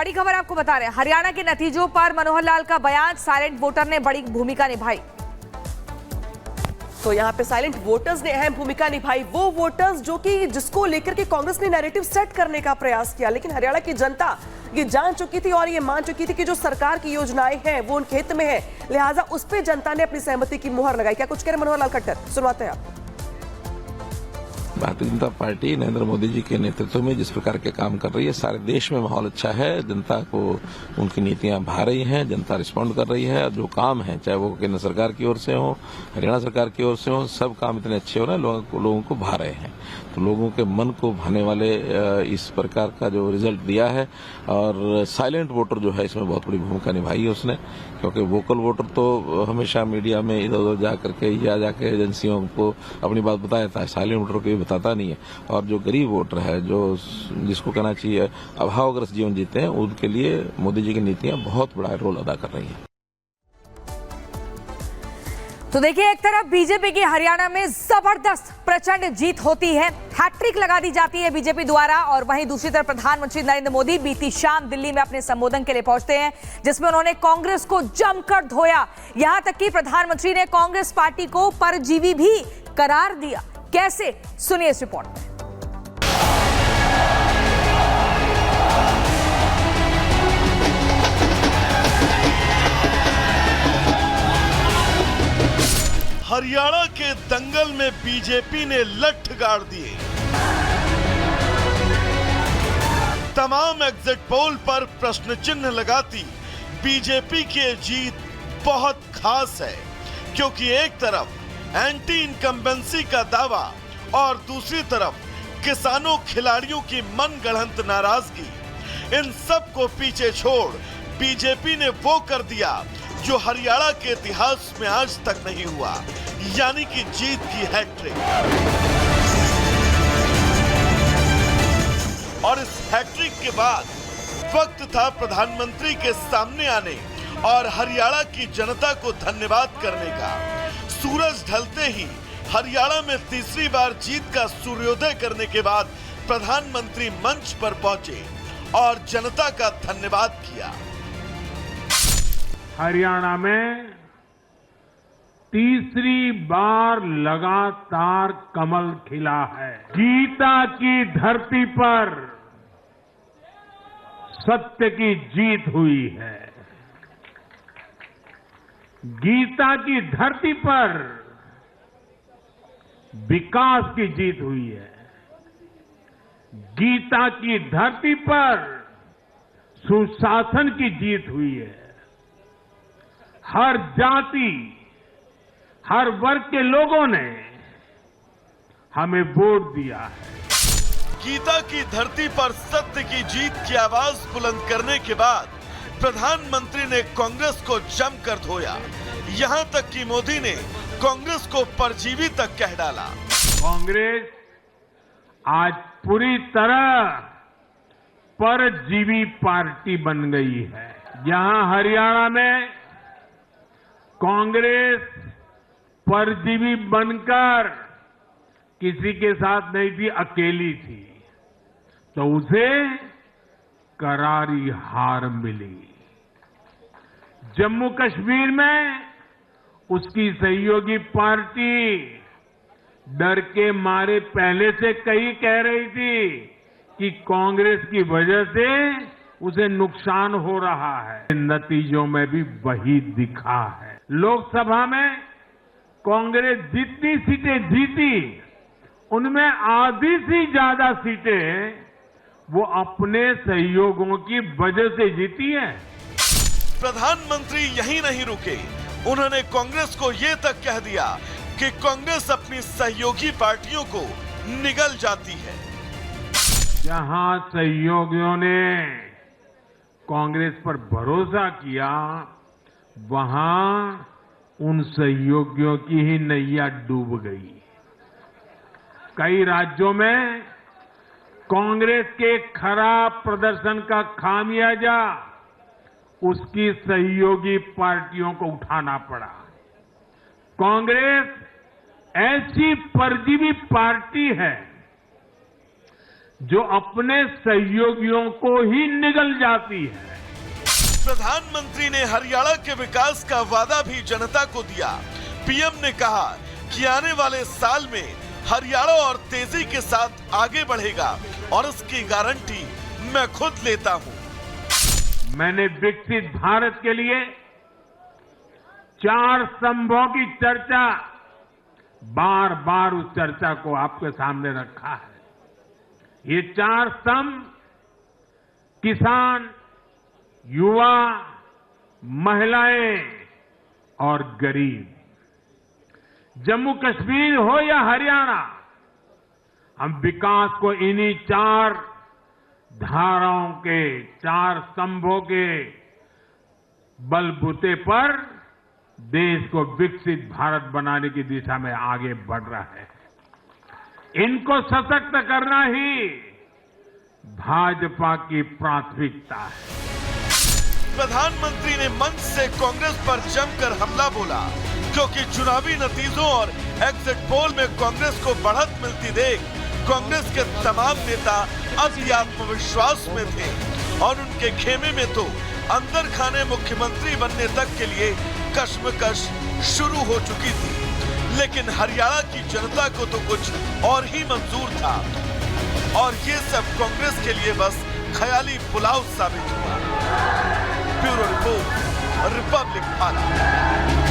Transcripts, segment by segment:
बड़ी खबर आपको बता रहे हैं, हरियाणा के नतीजों पर मनोहर लाल का बयान, साइलेंट वोटर ने बड़ी भूमिका निभाई। तो यहाँ पे साइलेंट वोटर्स ने अहम भूमिका निभाई, वो वोटर्स जो कि जिसको लेकर के कांग्रेस ने नैरेटिव सेट करने का प्रयास किया, लेकिन हरियाणा की जनता ये जान चुकी थी और ये मान चुकी थी कि जो सरकार की योजनाएं हैं वो उनके हित में है, लिहाजा उस पर जनता ने अपनी सहमति की मुहर लगाई। क्या कुछ कह रहे मनोहर लाल खट्टर, सुनवाते हैं आप। भारतीय जनता पार्टी नरेंद्र मोदी जी के नेतृत्व में जिस प्रकार के काम कर रही है, सारे देश में माहौल अच्छा है, जनता को उनकी नीतियां भा रही हैं, जनता रिस्पॉन्ड कर रही है और जो काम है, चाहे वो केंद्र सरकार की ओर से हो, हरियाणा सरकार की ओर से हो, सब काम इतने अच्छे हो रहे हैं, लोगों को भा रहे हैं। तो लोगों के मन को भाने वाले इस प्रकार का जो रिजल्ट दिया है, और साइलेंट वोटर जो है इसमें बहुत बड़ी भूमिका निभाई है उसने, क्योंकि वोकल वोटर तो हमेशा मीडिया में इधर उधर जा करके या जाके एजेंसियों को अपनी बात बताया था, साइलेंट वोटर को बताता नहीं है। और जो गरीब वोटर है, जो जिसको कहना चाहिए अभावग्रस्त जीवन जीते हैं, उनके लिए मोदी जी की नीतियां बहुत बड़ा रोल अदा कर रही हैं। तो देखिए, एक तरफ बीजेपी की हरियाणा में जबरदस्त प्रचंड जीत होती है, हैट्रिक लगा दी जाती है बीजेपी द्वारा, और वहीं दूसरी तरफ प्रधानमंत्री नरेंद्र मोदी बीती शाम दिल्ली में अपने संबोधन के लिए पहुंचते हैं, जिसमें उन्होंने कांग्रेस को जमकर धोया। यहां तक कि प्रधानमंत्री ने कांग्रेस पार्टी को परजीवी भी करार दिया। कैसे, सुनिए इस रिपोर्ट में। हरियाणा के दंगल में बीजेपी ने लठ गाड़ दिए। तमाम एग्जिट पोल पर प्रश्न चिन्ह लगाती बीजेपी की जीत बहुत खास है, क्योंकि एक तरफ एंटी इनकम्बेंसी का दावा और दूसरी तरफ किसानों खिलाड़ियों की मनगढ़ंत नाराजगी, इन सब को पीछे छोड़ बीजेपी ने वो कर दिया जो हरियाणा के इतिहास में आज तक नहीं हुआ, यानी कि जीत की हैट्रिक। और इस हैट्रिक के बाद वक्त था प्रधानमंत्री के सामने आने और हरियाणा की जनता को धन्यवाद करने का। सूरज ढलते ही हरियाणा में तीसरी बार जीत का सूर्योदय करने के बाद प्रधानमंत्री मंच पर पहुंचे और जनता का धन्यवाद किया। हरियाणा में तीसरी बार लगातार कमल खिला है। गीता की धरती पर सत्य की जीत हुई है। गीता की धरती पर विकास की जीत हुई है। गीता की धरती पर सुशासन की जीत हुई है। हर जाति, हर वर्ग के लोगों ने हमें वोट दिया है। गीता की धरती पर सत्य की जीत की आवाज बुलंद करने के बाद प्रधानमंत्री ने कांग्रेस को जमकर धोया। यहां तक कि मोदी ने कांग्रेस को परजीवी तक कह डाला। कांग्रेस आज पूरी तरह परजीवी पार्टी बन गई है। यहां हरियाणा में कांग्रेस परजीवी बनकर किसी के साथ नहीं थी, अकेली थी, तो उसे करारी हार मिली। जम्मू कश्मीर में उसकी सहयोगी पार्टी डर के मारे पहले से कई कह रही थी कि कांग्रेस की वजह से उसे नुकसान हो रहा है। नतीजों में भी वही दिखा है। लोकसभा में कांग्रेस जितनी सीटें जीती, उनमें आधी से ज्यादा सीटें वो अपने सहयोगियों की वजह से जीती है। प्रधानमंत्री यहीं नहीं रुके, उन्होंने कांग्रेस को ये तक कह दिया कि कांग्रेस अपनी सहयोगी पार्टियों को निगल जाती है। जहां सहयोगियों ने कांग्रेस पर भरोसा किया, वहां उन सहयोगियों की ही नैया डूब गई। कई राज्यों में कांग्रेस के खराब प्रदर्शन का खामियाजा उसकी सहयोगी पार्टियों को उठाना पड़ा। कांग्रेस ऐसी परजीवी पार्टी है जो अपने सहयोगियों को ही निगल जाती है। प्रधानमंत्री ने हरियाणा के विकास का वादा भी जनता को दिया। पीएम ने कहा कि आने वाले साल में हरियाणा और तेजी के साथ आगे बढ़ेगा और इसकी गारंटी मैं खुद लेता हूं। मैंने विकसित भारत के लिए 4 स्तंभों की चर्चा बार बार उस चर्चा को आपके सामने रखा है। ये 4 स्तंभ किसान, युवा, महिलाएं और गरीब। जम्मू कश्मीर हो या हरियाणा, हम विकास को इन्हीं 4 धाराओं के 4 स्तंभों के बलबूते पर देश को विकसित भारत बनाने की दिशा में आगे बढ़ रहा है। इनको सशक्त करना ही भाजपा की प्राथमिकता है। प्रधानमंत्री ने मंच से कांग्रेस पर जमकर हमला बोला, क्योंकि चुनावी नतीजों और एग्जिट पोल में कांग्रेस को बढ़त मिलती देख कांग्रेस के तमाम नेता अति आत्मविश्वास में थे और उनके खेमे में तो अंदर खाने मुख्यमंत्री बनने तक के लिए कश्मकश शुरू हो चुकी थी। लेकिन हरियाणा की जनता को तो कुछ और ही मंजूर था और ये सब कांग्रेस के लिए बस ख्याली पुलाव साबित हुआ। Bureau report, Republic Bharat.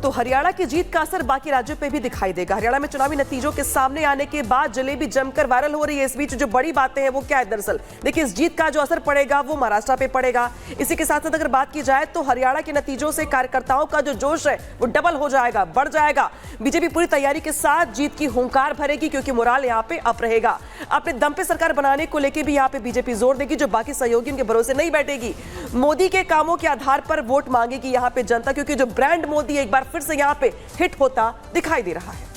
तो हरियाणा की जीत का असर बाकी राज्यों पे भी दिखाई देगा। हरियाणा में चुनावी नतीजों के सामने आने के बाद जलेबी जमकर वायरल हो रही है। इस बीच जो बड़ी बातें हैं वो क्या है दरअसल, देखिए इस जीत का जो असर पड़ेगा वो महाराष्ट्र पे पड़ेगा। इसी के साथ साथ अगर बात की जाए तो हरियाणा के नतीजों से कार्यकर्ताओं का जो जोश है वो डबल हो जाएगा, बढ़ जाएगा। बीजेपी पूरी तैयारी के साथ जीत की हुंकार भरेगी, क्योंकि मोराल यहाँ पे अप रहेगा। अपने दम पे सरकार बनाने को लेकर भी यहाँ पे बीजेपी जोर देगी, जो बाकी सहयोगी उनके भरोसे नहीं बैठेगी। मोदी के कामों के आधार पर वोट मांगेगी यहाँ पे जनता, क्योंकि जो ब्रांड मोदी एक बार फिर से यहाँ पे हिट होता दिखाई दे रहा है।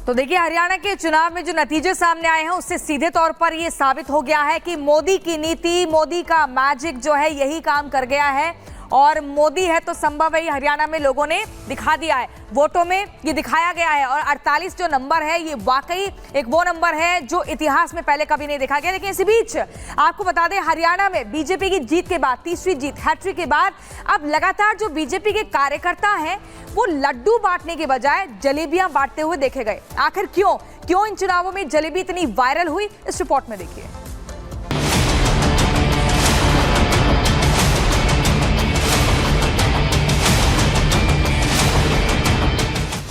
तो देखिए हरियाणा के चुनाव में जो नतीजे सामने आए हैं उससे सीधे तौर पर यह साबित हो गया है कि मोदी की नीति, मोदी का मैजिक जो है यही काम कर गया है और मोदी है तो संभव है, ये हरियाणा में लोगों ने दिखा दिया है। वोटों में ये दिखाया गया है और 48 जो नंबर है ये वाकई एक वो नंबर है जो इतिहास में पहले कभी नहीं देखा गया। लेकिन इसी बीच आपको बता दें हरियाणा में बीजेपी की जीत के बाद, तीसरी जीत हैट्रिक के बाद, अब लगातार जो बीजेपी के कार्यकर्ता हैं वो लड्डू बांटने के बजाय जलेबियां बांटते हुए देखे गए। आखिर क्यों इन चुनावों में जलेबी इतनी वायरल हुई, इस रिपोर्ट में देखिए।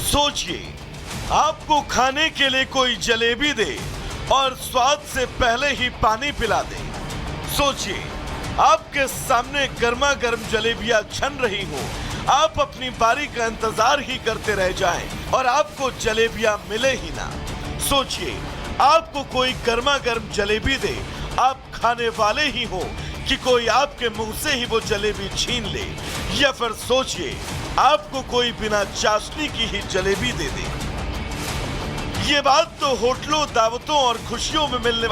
सोचिए, आपको खाने के लिए कोई जलेबी दे और स्वाद से पहले ही पानी पिला दे। सोचिए, आपके सामने गर्मा गर्म जलेबियां छन रही हो, आप अपनी बारी का इंतजार ही करते रह जाएं और आपको जलेबियां मिले ही ना। सोचिए, आपको कोई गर्मा गर्म जलेबी दे, आप खाने वाले ही हो कि कोई आपके मुंह से ही वो जलेबी छीन ले, या फिर सोचिए आपको कोई बिना चाशनी की ही जलेबी दे दे। ये बात तो होटलों, दावतों और खुशियों में मिलने